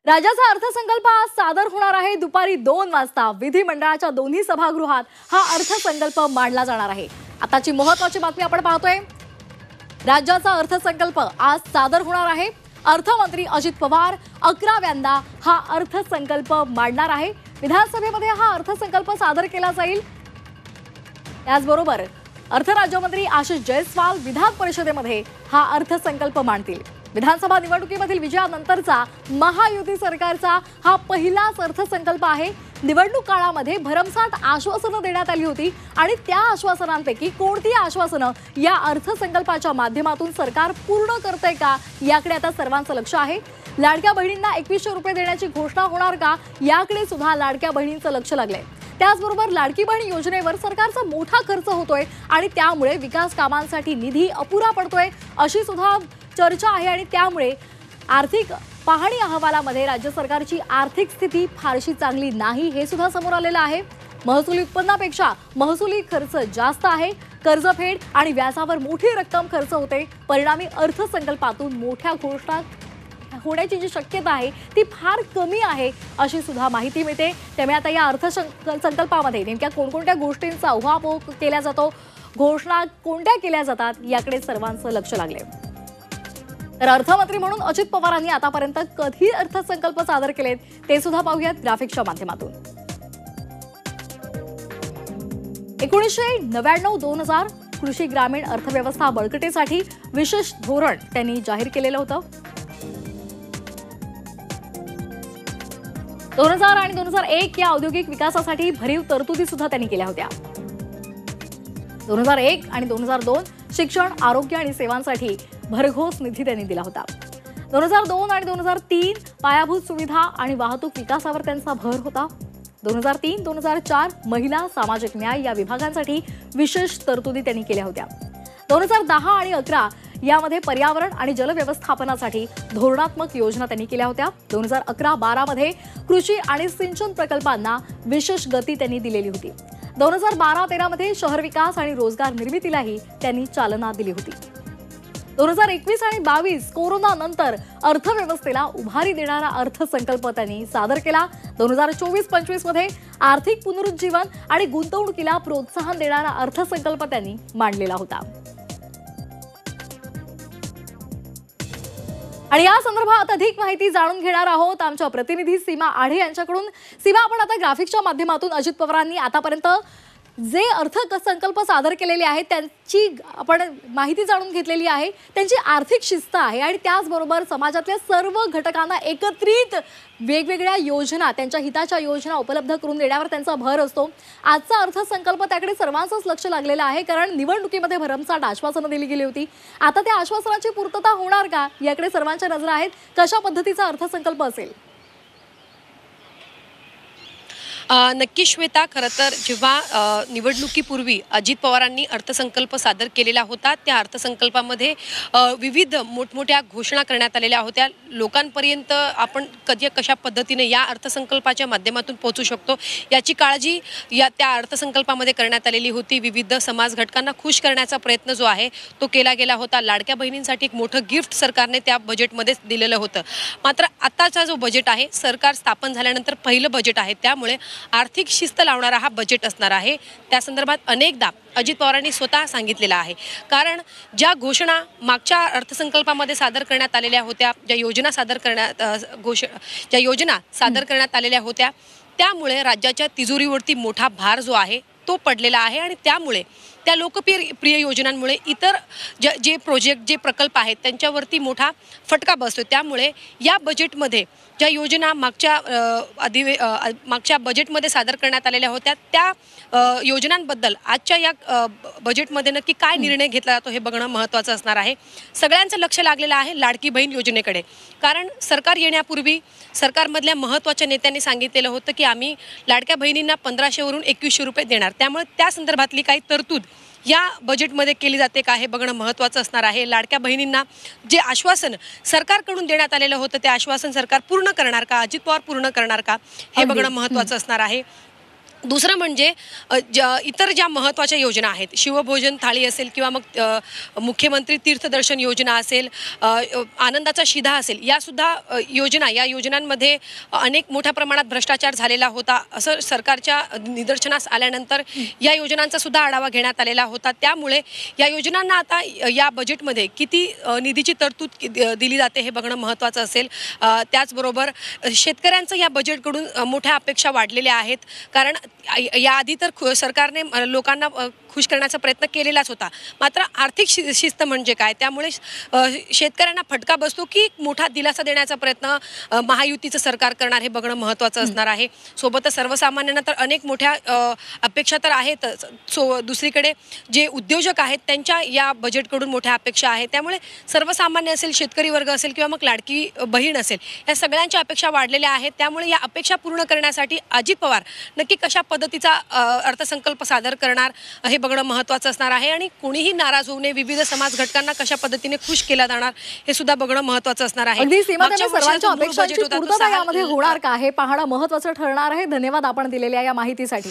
राज्याचा अर्थसंकल्प आज सादर होणार आहे। दुपारी 2 वाजता विधिमंडळाच्या दोन्ही सभागृहात हा अर्थसंकल्प मांडला जाणार आहे। आताची महत्त्वाची बातमी आपण पाहतोय। राज्याचा अर्थसंकल्प आज सादर होणार आहे। अर्थमंत्री अजित पवार 11व्यांदा हा अर्थसंकल्प मांडणार आहे। विधानसभेमध्ये हा अर्थसंकल्प सादर केला जाईल। त्याचबरोबर अर्थ राज्यमंत्री आशिष जयस्वाल विधान परिषदेमध्ये हा अर्थसंकल्प मांडतील। विधानसभा निवडणुकीमधील विजयानंतरचा महायुती सरकारचा हा पहिलाच अर्थसंकल्प आहे। निवडणूक काळामध्ये भरमसाठ आश्वासनं देण्यात आली होती आणि त्या आश्वासनांपैकी कोणती आश्वासनं या अर्थसंकल्पाच्या माध्यमातून सरकार पूर्ण करते का याकडे आता सर्वांचं लक्ष आहे। लाडक्या बहिणींना 2100 रुपये देण्याची घोषणा होणार का याकडे सुद्धा लाडक्या बहिणींचं लक्ष लागलंय। त्याचबरोबर लाडकी बहीण योजनेवर सरकारचा मोठा खर्च होतोय आणि त्यामुळे विकास कामांसाठी निधी अपुरा पडतोय अशी सुद्धा चर्चा आहे आणि त्यामुळे आर्थिक पाहणी अहवालामध्ये राज्य सरकारची आर्थिक स्थिती फारशी चांगली नाही हे सुद्धा समोर आलेलं आहे। महसुली उत्पन्नापेक्षा महसुली खर्च जास्त आहे। कर्जफेड आणि व्याजावर मोठी रक्कम खर्च होते। परिणामी अर्थसंकल्पातून मोठ्या घोषणा होण्याची जी शक्यता आहे ती फार कमी आहे अशी सुद्धा माहिती मिळते। त्यामुळे आता या अर्थसंकल्पामध्ये नेमक्या कोणकोणत्या गोष्टींचा उहापोह केला जातो, घोषणा कोणत्या केल्या जातात याकडे सर्वांचं लक्ष लागले। तर अर्थमंत्री म्हणून अजित पवारांनी आतापर्यंत कधी अर्थसंकल्प सादर केलेत ते सुद्धा पाहूयात ग्राफिक्सच्या माध्यमातून। 1999-2000 कृषी ग्रामीण अर्थव्यवस्था बळकटीसाठी विशेष धोरण त्यांनी जाहीर केलेलं होतं। 2000 आणि 2001 या औद्योगिक विकासासाठी भरीव तरतुदी सुद्धा त्यांनी केल्या होत्या। 2001 आणि 2002 शिक्षण, आरोग्य आणि सेवांसाठी भरघोस निधी त्यांनी दिला होता। 2002 आणि 2003 पायाभूत सुविधा आणि वाहतूक विकासावर त्यांचा भर होता। 2003-2004 महिला, सामाजिक न्याय या विभागांसाठी विशेष तरतुदी त्यांनी केल्या होत्या। 2010 आणि 2011 यामध्ये पर्यावरण आणि जल व्यवस्थापनासाठी धोरणात्मक योजना त्यांनी केल्या होत्या। 2011-12 मध्ये कृषी आणि सिंचन प्रकल्पांना विशेष गती त्यांनी दिलेली होती। 2012-13 मध्ये शहर विकास आणि रोजगार निर्मितीलाही त्यांनी चालना दिली होती। 2021 आणि 22 कोरोना नंतर अर्थव्यवस्थेला उभारी देणारा अर्थसंकल्प त्यांनी सादर केला। 2024-25 मध्ये आर्थिक पुनरुज्जीवन आणि गुंतवणुकीला प्रोत्साहन देणारा अर्थसंकल्प त्यांनी मांडलेला होता। आणि या संदर्भात अधिक माहिती जाणून घेणार आहोत आमच्या प्रतिनिधी सीमा आढे यांच्याकडून। सीमा, आपण आता ग्राफिक्सच्या माध्यमातून अजित पवारांनी आतापर्यंत जे अर्थसंकल्प सादर केलेले आहेत त्यांची आपण माहिती जाणून घेतलेली आहे। त्यांची आर्थिक शिस्त आहे आणि त्याचबरोबर समाजातल्या सर्व घटकांना एकत्रित वेगवेगळ्या योजना, त्यांच्या हिताच्या योजना उपलब्ध करून देण्यावर त्यांचा भर असतो। आजचा अर्थसंकल्प त्याकडे सर्वांचंच लक्ष लागलेलं आहे, कारण निवडणुकीमध्ये भरमसाठ आश्वासनं दिली गेली होती। आता त्या आश्वासनाची पूर्तता होणार का याकडे सर्वांच्या नजरा आहेत। कशा पद्धतीचा अर्थसंकल्प असेल? नक्की श्वेता, खरं तर जेव्हा निवडणुकीपूर्वी अजित पवारांनी अर्थसंकल्प सादर केलेला होता त्या अर्थसंकल्पामध्ये विविध मोठमोठ्या घोषणा करण्यात आलेल्या होत्या। लोकांपर्यंत आपण कधी कशा पद्धतीने या अर्थसंकल्पाच्या माध्यमातून पोहोचू शकतो याची काळजी त्या अर्थसंकल्पामध्ये करण्यात आलेली होती। विविध समाज घटकांना खुश करण्याचा प्रयत्न जो आहे तो केला गेला होता। लाडक्या बहिणींसाठी एक मोठं गिफ्ट सरकारने त्या बजेटमध्ये दिलेलं होतं। मात्र आताचा जो बजेट आहे, सरकार स्थापन झाल्यानंतर पहिलं बजेट आहे, त्यामुळे आर्थिक शिस्त लावणारा हा बजेट असणार आहे। त्या संदर्भात अनेकदा अजित पवारांनी स्वतः सांगितलेलं आहे, कारण ज्या घोषणा मागच्या अर्थसंकल्पामध्ये सादर करण्यात आलेल्या होत्या, ज्या योजना सादर करण्यात आलेल्या होत्या, त्यामुळे राज्याच्या तिजोरीवरती मोठा भार जो आहे तो पडलेला आहे आणि त्यामुळे त्या लोकप्रिय योजनांमुळे इतर जे प्रोजेक्ट, जे प्रकल्प आहेत त्यांच्यावरती मोठा फटका बसतो। त्यामुळे या बजेटमध्ये ज्या योजना मागच्या बजेटमध्ये सादर करण्यात आलेल्या होत्या त्या योजनांबद्दल आजच्या या बजेटमध्ये नक्की काय निर्णय घेतला जातो हे बघणं महत्त्वाचं असणार आहे। सगळ्यांचं लक्ष लागलेलं आहे लाडकी बहीण योजनेकडे, कारण सरकार येण्यापूर्वी सरकारमधल्या महत्त्वाच्या नेत्यांनी सांगितलेलं होतं की आम्ही लाडक्या बहिणींना 1500 वरून 2100 रुपये देणार। त्यामुळे त्या संदर्भातली काही तरतूद या बजेटमध्ये केली जाते का हे बघणं महत्त्वाचं असणार आहे। लाडक्या बहिणींना जे आश्वासन सरकारकडून देण्यात आलेलं होतं ते आश्वासन सरकार पूर्ण करणार का, अजित पवार पूर्ण करणार का हे बघणं महत्त्वाचं असणार आहे। दुसरं म्हणजे इतर ज्या महत्त्वाच्या योजना आहेत, शिवभोजन थाळी असेल किंवा मग मुख्यमंत्री तीर्थदर्शन योजना असेल, आनंदाचा शिधा असेल, यासुद्धा योजना, या योजनांमध्ये अनेक मोठ्या प्रमाणात भ्रष्टाचार झालेला होता असं सरकारच्या निदर्शनास आल्यानंतर या योजनांचा सुद्धा आढावा घेण्यात आलेला होता. त्यामुळे या योजनांना आता या बजेटमध्ये किती निधीची तरतूद दिली जाते हे बघणं महत्त्वाचं असेल. त्याचबरोबर शेतकऱ्यांचं या बजेटकडून मोठ्या अपेक्षा वाढलेल्या आहेत, कारण याआधी तर सरकारने लोकांना खुश करण्याचा प्रयत्न केलेलाच होता. मात्र आर्थिक शिस्त म्हणजे काय, त्यामुळे शेतकऱ्यांना फटका बसतो की मोठा दिलासा देण्याचा प्रयत्न महायुतीचं सरकार करणार हे बघणं महत्त्वाचं असणार आहे. सोबतच सर्वसामान्यांना तर अनेक मोठ्या अपेक्षा तर आहेतच. दुसरीकडे जे उद्योजक आहेत त्यांच्या या बजेटकडून मोठ्या अपेक्षा आहेत. त्यामुळे सर्वसामान्य असेल, शेतकरी वर्ग असेल किंवा मग लाडकी बहीण असेल, या सगळ्यांच्या अपेक्षा वाढलेल्या आहेत. त्यामुळे या अपेक्षा पूर्ण करण्यासाठी अजित पवार नक्की कशा पद्धतीचा अर्थसंकल्प सादर करणार हे बघणं महत्त्वाचं असणार आहे. आणि कोणीही नाराज होऊ नये, विविध समाज घटकांना कशा पद्धतीने खुश केला जाणार हे सुद्धा बघणं महत्त्वाचं असणार आहे. सर्वांच्या अपेक्षांची पूर्तता यामध्ये होणार का हे पाहणं महत्त्वाचं ठरणार आहे. धन्यवाद आपण दिलेल्या या माहितीसाठी.